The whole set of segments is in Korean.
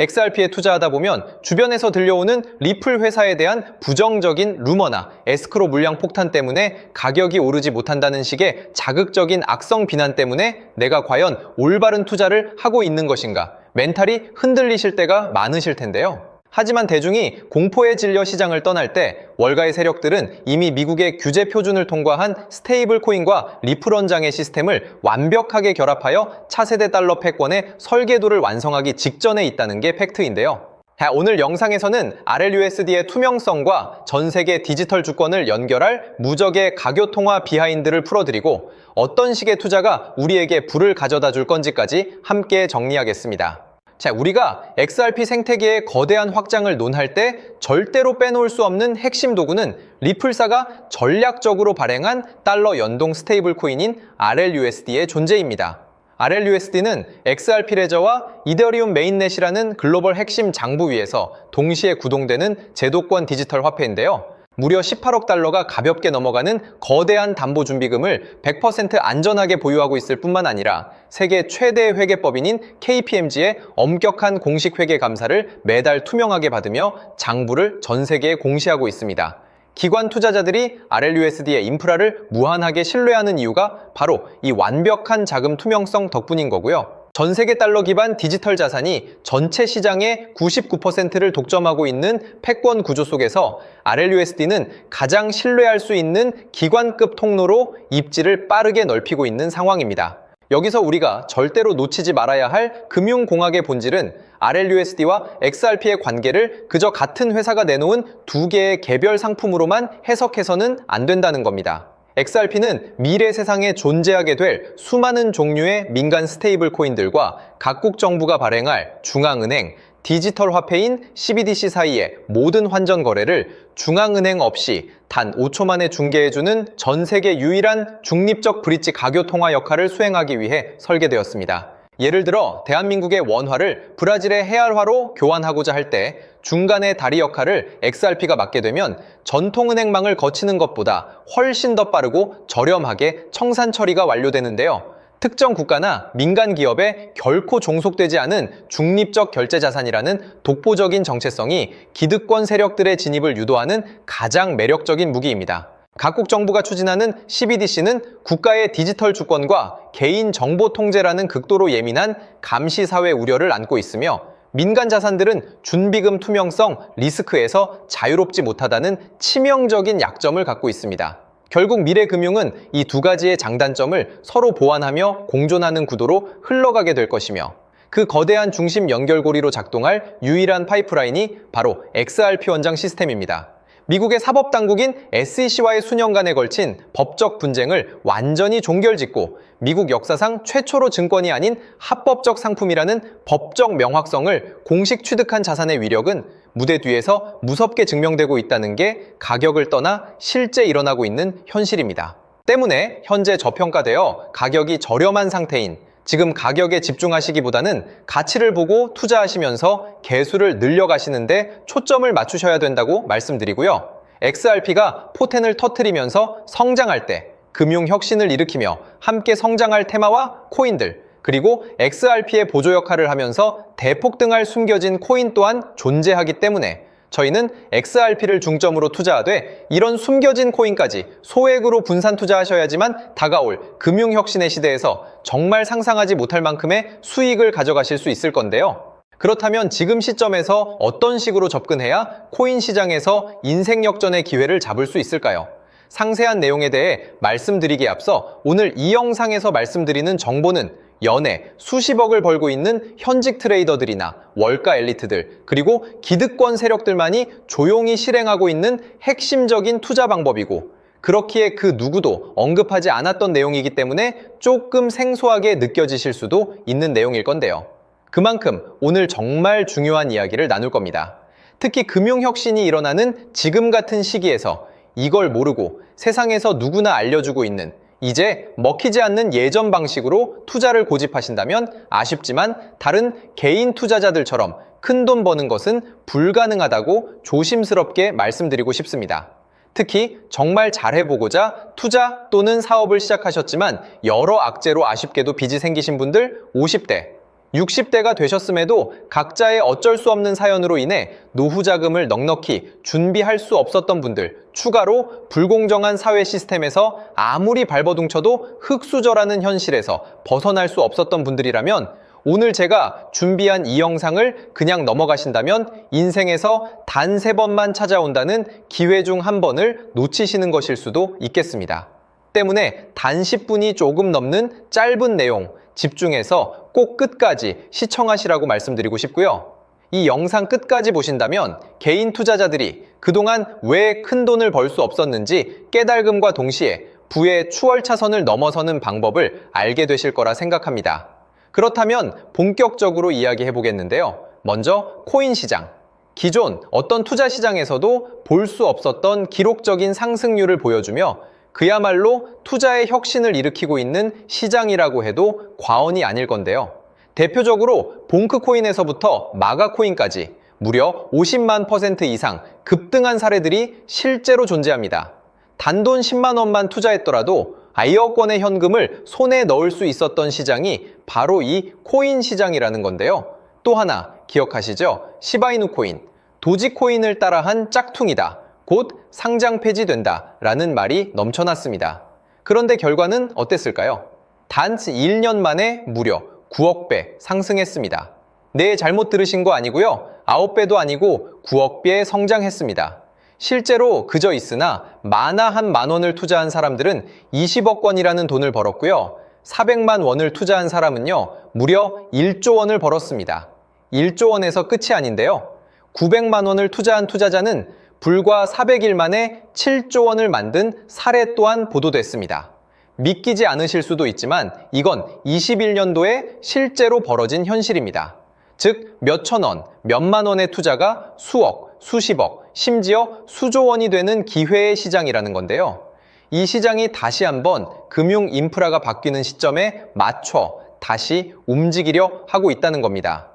XRP에 투자하다 보면 주변에서 들려오는 리플 회사에 대한 부정적인 루머나 에스크로 물량 폭탄 때문에 가격이 오르지 못한다는 식의 자극적인 악성 비난 때문에 내가 과연 올바른 투자를 하고 있는 것인가 멘탈이 흔들리실 때가 많으실 텐데요. 하지만 대중이 공포에 질려 시장을 떠날 때 월가의 세력들은 이미 미국의 규제 표준을 통과한 스테이블 코인과 리플원 장의 시스템을 완벽하게 결합하여 차세대 달러 패권의 설계도를 완성하기 직전에 있다는 게 팩트인데요. 오늘 영상에서는 RLUSD의 투명성과 전 세계 디지털 주권을 연결할 무적의 가교통화 비하인드를 풀어드리고 어떤 식의 투자가 우리에게 부를 가져다 줄 건지까지 함께 정리하겠습니다. 우리가 XRP 생태계의 거대한 확장을 논할 때 절대로 빼놓을 수 없는 핵심 도구는 리플사가 전략적으로 발행한 달러 연동 스테이블 코인인 RLUSD의 존재입니다. RLUSD는 XRP 레저와 이더리움 메인넷이라는 글로벌 핵심 장부 위에서 동시에 구동되는 제도권 디지털 화폐인데요. 무려 18억 달러가 가볍게 넘어가는 거대한 담보준비금을 100% 안전하게 보유하고 있을 뿐만 아니라 세계 최대 회계법인인 KPMG의 엄격한 공식 회계 감사를 매달 투명하게 받으며 장부를 전 세계에 공시하고 있습니다. 기관 투자자들이 RLUSD의 인프라를 무한하게 신뢰하는 이유가 바로 이 완벽한 자금 투명성 덕분인 거고요. 전 세계 달러 기반 디지털 자산이 전체 시장의 99%를 독점하고 있는 패권 구조 속에서 RLUSD는 가장 신뢰할 수 있는 기관급 통로로 입지를 빠르게 넓히고 있는 상황입니다. 여기서 우리가 절대로 놓치지 말아야 할 금융공학의 본질은 RLUSD와 XRP의 관계를 그저 같은 회사가 내놓은 두 개의 개별 상품으로만 해석해서는 안 된다는 겁니다. XRP는 미래 세상에 존재하게 될 수많은 종류의 민간 스테이블 코인들과 각국 정부가 발행할 중앙은행, 디지털 화폐인 CBDC 사이의 모든 환전 거래를 중앙은행 없이 단 5초 만에 중개해주는 전 세계 유일한 중립적 브릿지 가교 통화 역할을 수행하기 위해 설계되었습니다. 예를 들어 대한민국의 원화를 브라질의 헤알화로 교환하고자 할 때 중간의 다리 역할을 XRP가 맡게 되면 전통은행망을 거치는 것보다 훨씬 더 빠르고 저렴하게 청산 처리가 완료되는데요. 특정 국가나 민간 기업에 결코 종속되지 않은 중립적 결제 자산이라는 독보적인 정체성이 기득권 세력들의 진입을 유도하는 가장 매력적인 무기입니다. 각국 정부가 추진하는 CBDC는 국가의 디지털 주권과 개인 정보 통제라는 극도로 예민한 감시 사회 우려를 안고 있으며 민간 자산들은 준비금 투명성, 리스크에서 자유롭지 못하다는 치명적인 약점을 갖고 있습니다. 결국 미래 금융은 이 두 가지의 장단점을 서로 보완하며 공존하는 구도로 흘러가게 될 것이며 그 거대한 중심 연결고리로 작동할 유일한 파이프라인이 바로 XRP 원장 시스템입니다. 미국의 사법당국인 SEC와의 수년간에 걸친 법적 분쟁을 완전히 종결짓고 미국 역사상 최초로 증권이 아닌 합법적 상품이라는 법적 명확성을 공식 취득한 자산의 위력은 무대 뒤에서 무섭게 증명되고 있다는 게 가격을 떠나 실제 일어나고 있는 현실입니다. 때문에 현재 저평가되어 가격이 저렴한 상태인 지금 가격에 집중하시기보다는 가치를 보고 투자하시면서 개수를 늘려가시는데 초점을 맞추셔야 된다고 말씀드리고요. XRP가 포텐을 터뜨리면서 성장할 때 금융혁신을 일으키며 함께 성장할 테마와 코인들, 그리고 XRP의 보조 역할을 하면서 대폭등할 숨겨진 코인 또한 존재하기 때문에 저희는 XRP를 중점으로 투자하되 이런 숨겨진 코인까지 소액으로 분산 투자하셔야지만 다가올 금융혁신의 시대에서 정말 상상하지 못할 만큼의 수익을 가져가실 수 있을 건데요. 그렇다면 지금 시점에서 어떤 식으로 접근해야 코인 시장에서 인생 역전의 기회를 잡을 수 있을까요? 상세한 내용에 대해 말씀드리기에 앞서 오늘 이 영상에서 말씀드리는 정보는 연에 수십억을 벌고 있는 현직 트레이더들이나 월가 엘리트들, 그리고 기득권 세력들만이 조용히 실행하고 있는 핵심적인 투자 방법이고 그렇기에 그 누구도 언급하지 않았던 내용이기 때문에 조금 생소하게 느껴지실 수도 있는 내용일 건데요. 그만큼 오늘 정말 중요한 이야기를 나눌 겁니다. 특히 금융혁신이 일어나는 지금 같은 시기에서 이걸 모르고 세상에서 누구나 알려주고 있는 이제 먹히지 않는 예전 방식으로 투자를 고집하신다면 아쉽지만 다른 개인 투자자들처럼 큰돈 버는 것은 불가능하다고 조심스럽게 말씀드리고 싶습니다. 특히 정말 잘해보고자 투자 또는 사업을 시작하셨지만 여러 악재로 아쉽게도 빚이 생기신 분들 50대, 60대가 되셨음에도 각자의 어쩔 수 없는 사연으로 인해 노후 자금을 넉넉히 준비할 수 없었던 분들, 추가로 불공정한 사회 시스템에서 아무리 발버둥쳐도 흙수저라는 현실에서 벗어날 수 없었던 분들이라면 오늘 제가 준비한 이 영상을 그냥 넘어가신다면 인생에서 단 3번만 찾아온다는 기회 중 한 번을 놓치시는 것일 수도 있겠습니다. 때문에 단 10분이 조금 넘는 짧은 내용 집중해서 꼭 끝까지 시청하시라고 말씀드리고 싶고요. 이 영상 끝까지 보신다면 개인 투자자들이 그동안 왜 큰 돈을 벌 수 없었는지 깨달음과 동시에 부의 추월차선을 넘어서는 방법을 알게 되실 거라 생각합니다. 그렇다면 본격적으로 이야기해 보겠는데요. 먼저 코인 시장. 기존 어떤 투자 시장에서도 볼 수 없었던 기록적인 상승률을 보여주며 그야말로 투자의 혁신을 일으키고 있는 시장이라고 해도 과언이 아닐 건데요. 대표적으로 봉크코인에서부터 마가코인까지 무려 50만 % 이상 급등한 사례들이 실제로 존재합니다. 단돈 10만 원만 투자했더라도 아이억 원의 현금을 손에 넣을 수 있었던 시장이 바로 이 코인 시장이라는 건데요. 또 하나 기억하시죠? 시바이누 코인, 도지코인을 따라한 짝퉁이다. 곧 상장 폐지된다 라는 말이 넘쳐났습니다. 그런데 결과는 어땠을까요? 단 1년 만에 무려 9억 배 상승했습니다. 네, 잘못 들으신 거 아니고요. 9배도 아니고 9억 배 성장했습니다. 실제로 그저 있으나 만화 한 만 원을 투자한 사람들은 20억 원이라는 돈을 벌었고요. 400만 원을 투자한 사람은요, 무려 1조 원을 벌었습니다. 1조 원에서 끝이 아닌데요. 900만 원을 투자한 투자자는 불과 400일 만에 7조 원을 만든 사례 또한 보도됐습니다. 믿기지 않으실 수도 있지만 이건 21년도에 실제로 벌어진 현실입니다. 즉, 몇천 원, 몇만 원의 투자가 수억, 수십억, 심지어 수조 원이 되는 기회의 시장이라는 건데요. 이 시장이 다시 한번 금융 인프라가 바뀌는 시점에 맞춰 다시 움직이려 하고 있다는 겁니다.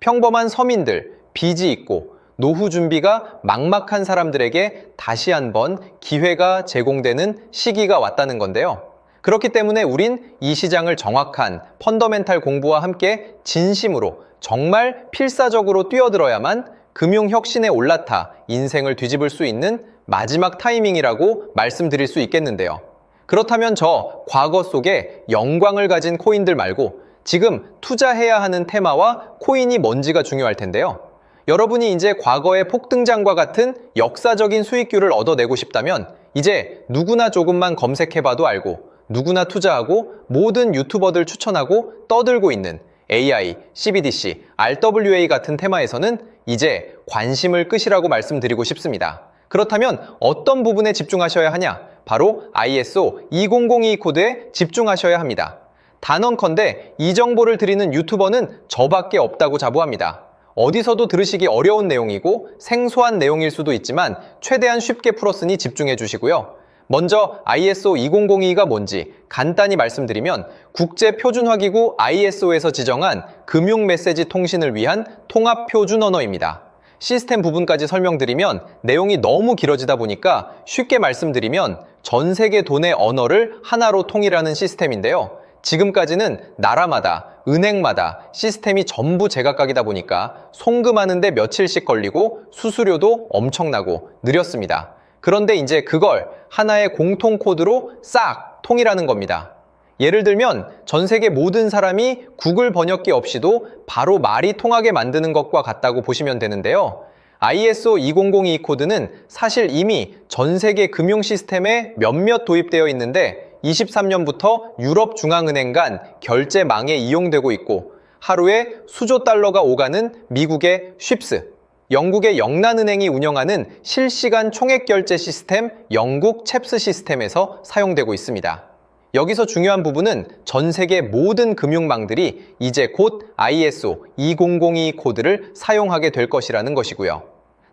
평범한 서민들, 빚이 있고 노후 준비가 막막한 사람들에게 다시 한번 기회가 제공되는 시기가 왔다는 건데요. 그렇기 때문에 우린 이 시장을 정확한 펀더멘탈 공부와 함께 진심으로 정말 필사적으로 뛰어들어야만 금융혁신에 올라타 인생을 뒤집을 수 있는 마지막 타이밍이라고 말씀드릴 수 있겠는데요. 그렇다면 저 과거 속에 영광을 가진 코인들 말고 지금 투자해야 하는 테마와 코인이 뭔지가 중요할 텐데요. 여러분이 이제 과거의 폭등장과 같은 역사적인 수익률을 얻어내고 싶다면 이제 누구나 조금만 검색해봐도 알고 누구나 투자하고 모든 유튜버들 추천하고 떠들고 있는 AI, CBDC, RWA 같은 테마에서는 이제 관심을 끄시라고 말씀드리고 싶습니다. 그렇다면 어떤 부분에 집중하셔야 하냐? 바로 ISO 2002 코드에 집중하셔야 합니다. 단언컨대 이 정보를 드리는 유튜버는 저밖에 없다고 자부합니다. 어디서도 들으시기 어려운 내용이고 생소한 내용일 수도 있지만 최대한 쉽게 풀었으니 집중해 주시고요. 먼저 ISO 2002가 뭔지 간단히 말씀드리면 국제표준화기구 ISO에서 지정한 금융 메시지 통신을 위한 통합 표준 언어입니다. 시스템 부분까지 설명드리면 내용이 너무 길어지다 보니까 쉽게 말씀드리면 전 세계 돈의 언어를 하나로 통일하는 시스템인데요. 지금까지는 나라마다, 은행마다 시스템이 전부 제각각이다 보니까 송금하는데 며칠씩 걸리고 수수료도 엄청나고 느렸습니다. 그런데 이제 그걸 하나의 공통 코드로 싹 통일하는 겁니다. 예를 들면 전 세계 모든 사람이 구글 번역기 없이도 바로 말이 통하게 만드는 것과 같다고 보시면 되는데요. ISO 2002 코드는 사실 이미 전 세계 금융 시스템에 몇몇 도입되어 있는데 23년부터 유럽중앙은행 간 결제망에 이용되고 있고 하루에 수조 달러가 오가는 미국의 쉽스, 영국의 영란은행이 운영하는 실시간 총액결제 시스템 영국 챕스 시스템에서 사용되고 있습니다. 여기서 중요한 부분은 전 세계 모든 금융망들이 이제 곧 ISO 2002 코드를 사용하게 될 것이라는 것이고요.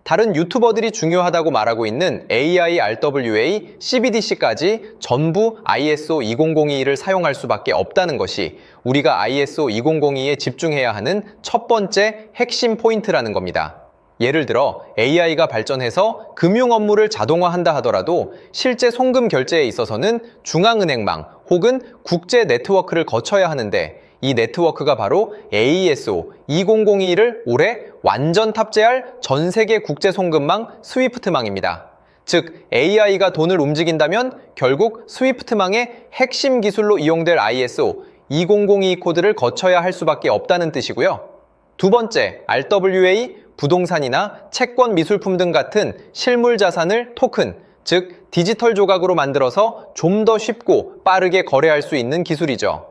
다른 유튜버들이 중요하다고 말하고 있는 AI, RWA, CBDC까지 전부 ISO 2002를 사용할 수밖에 없다는 것이 우리가 ISO 2002에 집중해야 하는 첫 번째 핵심 포인트라는 겁니다. 예를 들어 AI가 발전해서 금융 업무를 자동화한다 하더라도 실제 송금 결제에 있어서는 중앙은행망 혹은 국제 네트워크를 거쳐야 하는데 이 네트워크가 바로 AESO 2002를 올해 완전 탑재할 전 세계 국제 송금망 스위프트망입니다. 즉, AI가 돈을 움직인다면 결국 스위프트망의 핵심 기술로 이용될 ISO 2002 코드를 거쳐야 할 수밖에 없다는 뜻이고요. 두 번째, RWA, 부동산이나 채권 미술품 등 같은 실물 자산을 토큰, 즉 디지털 조각으로 만들어서 좀 더 쉽고 빠르게 거래할 수 있는 기술이죠.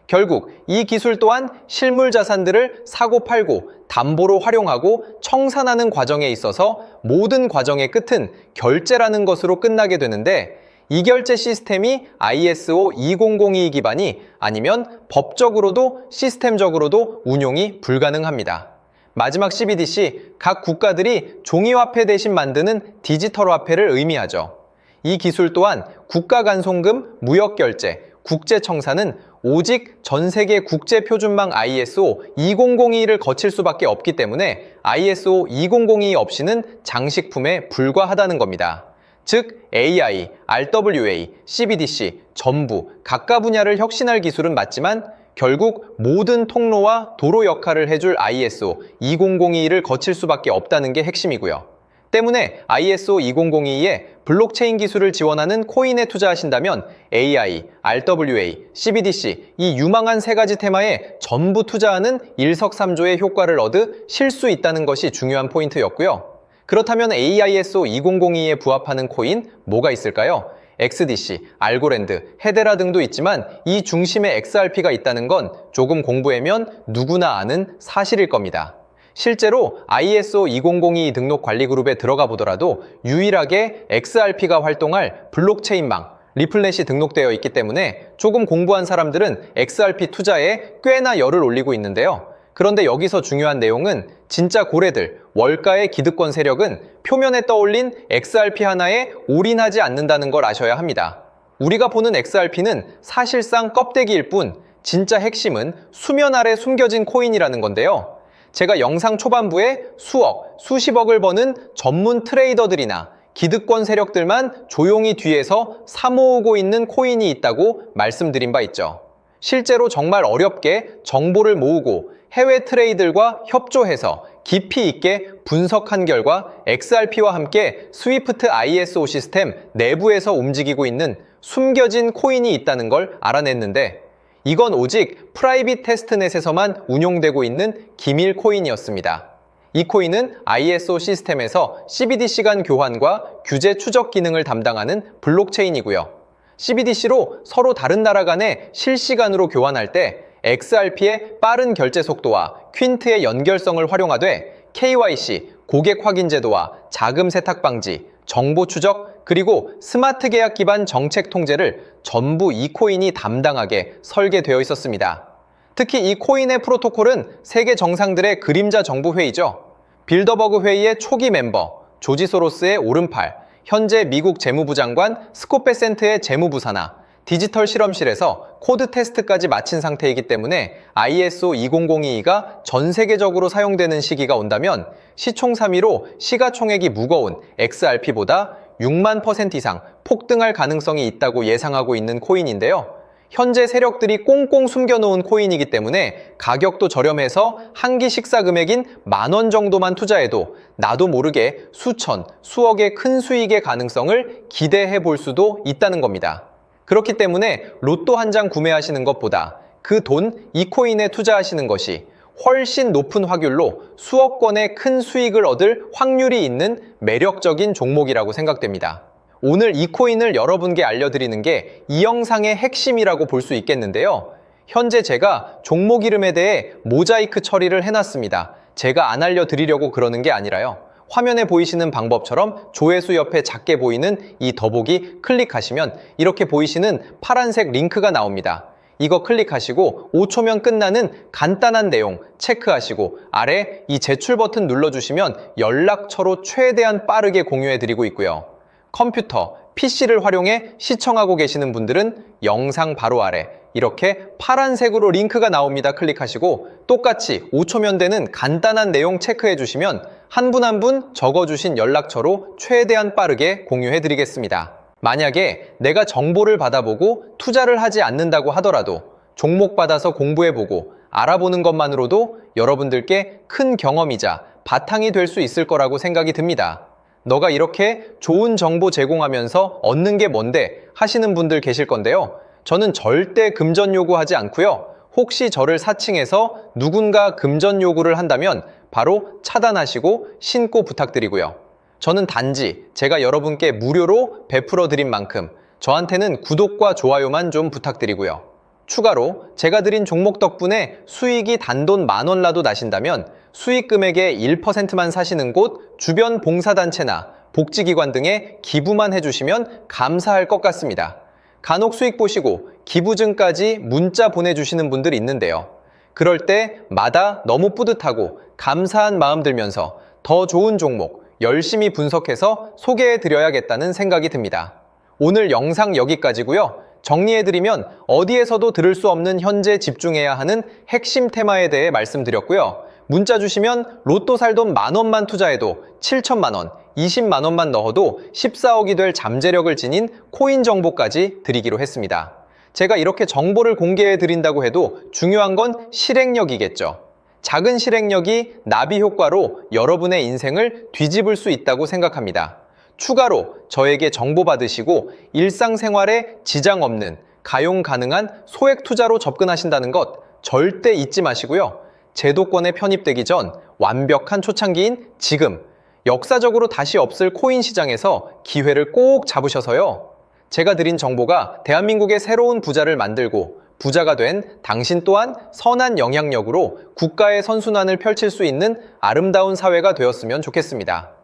결국 이 기술 또한 실물 자산들을 사고 팔고 담보로 활용하고 청산하는 과정에 있어서 모든 과정의 끝은 결제라는 것으로 끝나게 되는데, 이 결제 시스템이 ISO 2002 기반이 아니면 법적으로도 시스템적으로도 운용이 불가능합니다. 마지막 CBDC, 각 국가들이 종이화폐 대신 만드는 디지털 화폐를 의미하죠. 이 기술 또한 국가 간송금, 무역결제, 국제청산은 오직 전 세계 국제표준망 ISO 2002를 거칠 수밖에 없기 때문에 ISO 2002 없이는 장식품에 불과하다는 겁니다. 즉, AI, RWA, CBDC 전부 각각 분야를 혁신할 기술은 맞지만 결국 모든 통로와 도로 역할을 해줄 ISO 2002를 거칠 수밖에 없다는 게 핵심이고요. 때문에 ISO 2002에 블록체인 기술을 지원하는 코인에 투자하신다면 AI, RWA, CBDC 이 유망한 세 가지 테마에 전부 투자하는 일석삼조의 효과를 얻으실 수 있다는 것이 중요한 포인트였고요. 그렇다면 AISO 2002에 부합하는 코인 뭐가 있을까요? XDC, 알고랜드, 헤데라 등도 있지만 이 중심에 XRP가 있다는 건 조금 공부하면 누구나 아는 사실일 겁니다. 실제로 ISO 2002 등록 관리 그룹에 들어가 보더라도 유일하게 XRP가 활동할 블록체인망, 리플넷이 등록되어 있기 때문에 조금 공부한 사람들은 XRP 투자에 꽤나 열을 올리고 있는데요. 그런데 여기서 중요한 내용은 진짜 고래들, 월가의 기득권 세력은 표면에 떠올린 XRP 하나에 올인하지 않는다는 걸 아셔야 합니다. 우리가 보는 XRP는 사실상 껍데기일 뿐 진짜 핵심은 수면 아래 숨겨진 코인이라는 건데요. 제가 영상 초반부에 수억, 수십억을 버는 전문 트레이더들이나 기득권 세력들만 조용히 뒤에서 사모으고 있는 코인이 있다고 말씀드린 바 있죠. 실제로 정말 어렵게 정보를 모으고 해외 트레이더들과 협조해서 깊이 있게 분석한 결과 XRP와 함께 스위프트 ISO 시스템 내부에서 움직이고 있는 숨겨진 코인이 있다는 걸 알아냈는데, 이건 오직 프라이빗 테스트넷에서만 운용되고 있는 기밀 코인이었습니다. 이 코인은 ISO 시스템에서 CBDC 간 교환과 규제 추적 기능을 담당하는 블록체인이고요. CBDC로 서로 다른 나라 간에 실시간으로 교환할 때 XRP의 빠른 결제 속도와 퀸트의 연결성을 활용하되 KYC, 고객 확인 제도와 자금 세탁 방지, 정보 추적, 그리고 스마트 계약 기반 정책 통제를 전부 이 코인이 담당하게 설계되어 있었습니다. 특히 이 코인의 프로토콜은 세계 정상들의 그림자 정부 회의죠. 빌더버그 회의의 초기 멤버, 조지 소로스의 오른팔, 현재 미국 재무부 장관 스콧 베센트의 재무부 산하, 디지털 실험실에서 코드 테스트까지 마친 상태이기 때문에 ISO 2002가 전 세계적으로 사용되는 시기가 온다면 시총삼위로 시가총액이 무거운 XRP보다 6만% 이상 폭등할 가능성이 있다고 예상하고 있는 코인인데요. 현재 세력들이 꽁꽁 숨겨놓은 코인이기 때문에 가격도 저렴해서 한 끼 식사 금액인 10,000원 정도만 투자해도 나도 모르게 수천, 수억의 큰 수익의 가능성을 기대해 볼 수도 있다는 겁니다. 그렇기 때문에 로또 한 장 구매하시는 것보다 그 돈, 이 코인에 투자하시는 것이 훨씬 높은 확률로 수억 건의 큰 수익을 얻을 확률이 있는 매력적인 종목이라고 생각됩니다. 오늘 이 코인을 여러분께 알려드리는 게 이 영상의 핵심이라고 볼 수 있겠는데요. 현재 제가 종목 이름에 대해 모자이크 처리를 해놨습니다. 제가 안 알려드리려고 그러는 게 아니라요. 화면에 보이시는 방법처럼 조회수 옆에 작게 보이는 이 더보기 클릭하시면 이렇게 보이시는 파란색 링크가 나옵니다. 이거 클릭하시고 5초면 끝나는 간단한 내용 체크하시고 아래 이 제출 버튼 눌러주시면 연락처로 최대한 빠르게 공유해드리고 있고요. 컴퓨터, PC를 활용해 시청하고 계시는 분들은 영상 바로 아래 이렇게 파란색으로 링크가 나옵니다. 클릭하시고 똑같이 5초면 되는 간단한 내용 체크해 주시면 한 분 한 분 적어주신 연락처로 최대한 빠르게 공유해 드리겠습니다. 만약에 내가 정보를 받아보고 투자를 하지 않는다고 하더라도 종목받아서 공부해보고 알아보는 것만으로도 여러분들께 큰 경험이자 바탕이 될 수 있을 거라고 생각이 듭니다. 너가 이렇게 좋은 정보 제공하면서 얻는 게 뭔데 하시는 분들 계실 건데요. 저는 절대 금전 요구하지 않고요. 혹시 저를 사칭해서 누군가 금전 요구를 한다면 바로 차단하시고 신고 부탁드리고요. 저는 단지 제가 여러분께 무료로 베풀어 드린 만큼 저한테는 구독과 좋아요만 좀 부탁드리고요. 추가로 제가 드린 종목 덕분에 수익이 단돈 10,000원 라도 나신다면 수익 금액의 1%만 사시는 곳 주변 봉사단체나 복지기관 등에 기부만 해주시면 감사할 것 같습니다. 간혹 수익 보시고 기부증까지 문자 보내주시는 분들이 있는데요. 그럴 때마다 너무 뿌듯하고 감사한 마음 들면서 더 좋은 종목 열심히 분석해서 소개해드려야겠다는 생각이 듭니다. 오늘 영상 여기까지고요. 정리해드리면 어디에서도 들을 수 없는 현재 집중해야 하는 핵심 테마에 대해 말씀드렸고요. 문자 주시면 로또 살 돈 10,000원만 투자해도 7,000만 원, 20만 원만 넣어도 14억이 될 잠재력을 지닌 코인 정보까지 드리기로 했습니다. 제가 이렇게 정보를 공개해 드린다고 해도 중요한 건 실행력이겠죠. 작은 실행력이 나비 효과로 여러분의 인생을 뒤집을 수 있다고 생각합니다. 추가로 저에게 정보 받으시고 일상생활에 지장 없는 가용 가능한 소액 투자로 접근하신다는 것 절대 잊지 마시고요. 제도권에 편입되기 전 완벽한 초창기인 지금 역사적으로 다시 없을 코인 시장에서 기회를 꼭 잡으셔서요. 제가 드린 정보가 대한민국의 새로운 부자를 만들고 부자가 된 당신 또한 선한 영향력으로 국가의 선순환을 펼칠 수 있는 아름다운 사회가 되었으면 좋겠습니다.